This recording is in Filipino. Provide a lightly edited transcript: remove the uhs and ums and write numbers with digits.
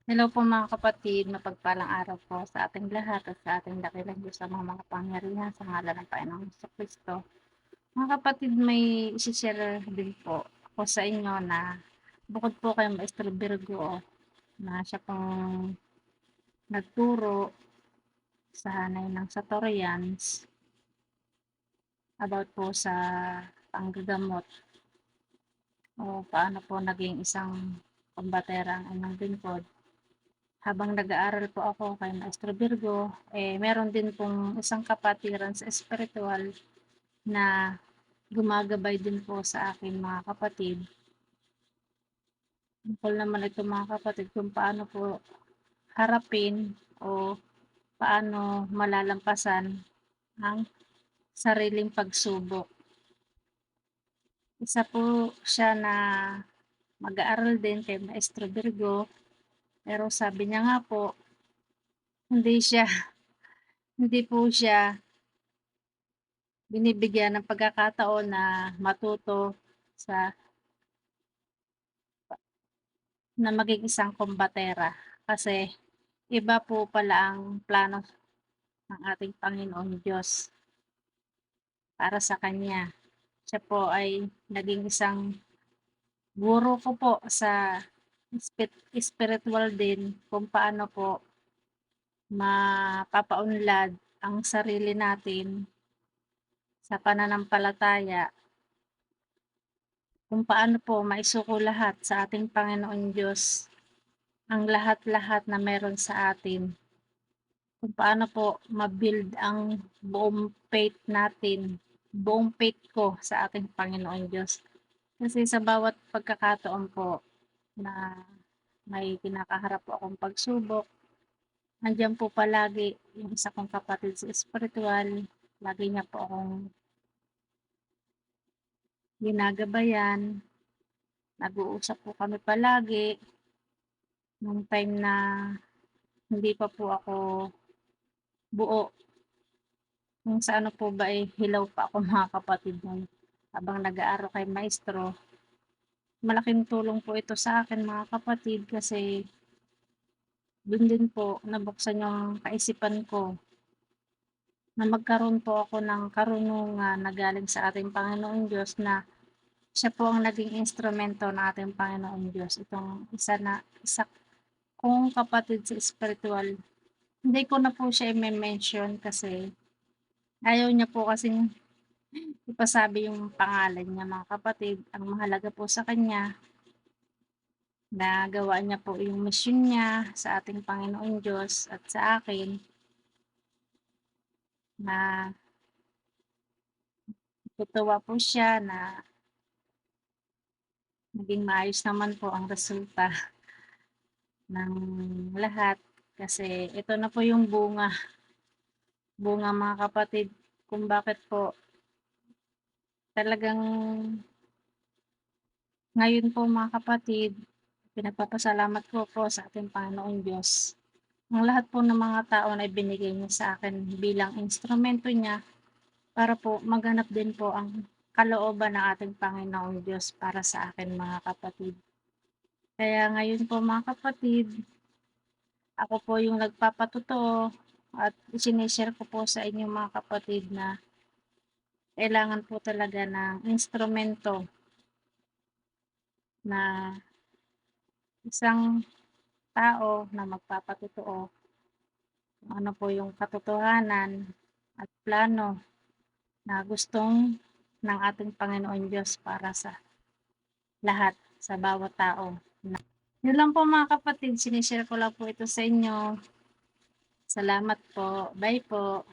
Hello po mga kapatid, mapagpalang araw po sa ating lahat at sa ating dakilang Diyos sa mga makapangyarihan sa ngalan ng Panginoong Kristo. Mga kapatid, may isi-share din po ako sa inyo na bukod po kay Maestro Virgo na siya pong nagturo sa hanay ng Satorians about po sa panggagamot o paano po naging isang kumbatera ang inyong lingkod. Habang nag-aaral po ako kay Maestro Virgo, meron din pong isang kapatiran sa espirituwal na gumagabay din po sa akin mga kapatid. Tungkol naman ito mga kapatid kung paano po harapin o paano malalampasan ang sariling pagsubok. Isa po siya na mag-aaral din kay Maestro Virgo, pero sabi niya nga po, hindi siya hindi po siya binibigyan ng pagkakataon na matuto sa na maging isang kombatera. Kasi iba po pala ang plano ng ating Panginoong Diyos para sa kanya. Siya po ay naging isang guro ko po sa spiritual din kung paano po mapapaunlad ang sarili natin sa pananampalataya, kung paano po maisuko lahat sa ating Panginoong Diyos ang lahat-lahat na meron sa atin. Kung paano po ma-build ang buong faith natin, buong faith ko sa ating Panginoong Diyos. Kasi sa bawat pagkakataon po na may kinakaharap po akong pagsubok, nandiyan po palagi yung isa kong kapatid sa espirituwal, lagi niya po akong ginagabayan, nag-uusap po kami palagi, nung time na hindi pa po ako buo, kung sa ano po ba, hilaw pa ako mga kapatid nun habang nag-aaral kay maestro. Malaking tulong po ito sa akin mga kapatid kasi dun din po nabuksan yung kaisipan ko na magkaroon po ako ng karunungan na galing sa ating Panginoong Diyos na siya po ang naging instrumento ng ating Panginoong Diyos. Itong isa kong kapatid sa spiritual. Hindi ko na po siya i-mention kasi ayaw niya po kasing ipasabi yung pangalan niya mga kapatid. Ang mahalaga po sa kanya, nagawa niya po yung mission niya sa ating Panginoong Diyos at sa akin na natutuwa po siya na naging maayos naman po ang resulta ng lahat. Kasi ito na po yung bunga, bunga mga kapatid kung bakit po talagang ngayon po mga kapatid, pinagpapasalamat ko po sa ating Panginoong Diyos. Ang lahat po ng mga tao na ibinigay niya sa akin bilang instrumento niya para po maganap din po ang kalooban ng ating Panginoong Diyos para sa akin mga kapatid. Kaya ngayon po mga kapatid, ako po yung nagpapatotoo at isinishare ko po sa inyong mga kapatid na kailangan po talaga ng instrumento na isang tao na magpapatotoo kung ano po yung katotohanan at plano na gustong ng ating Panginoon Diyos para sa lahat, sa bawat tao. Yun lang po mga kapatid, sinishare ko lang po ito sa inyo. Salamat po. Bye po.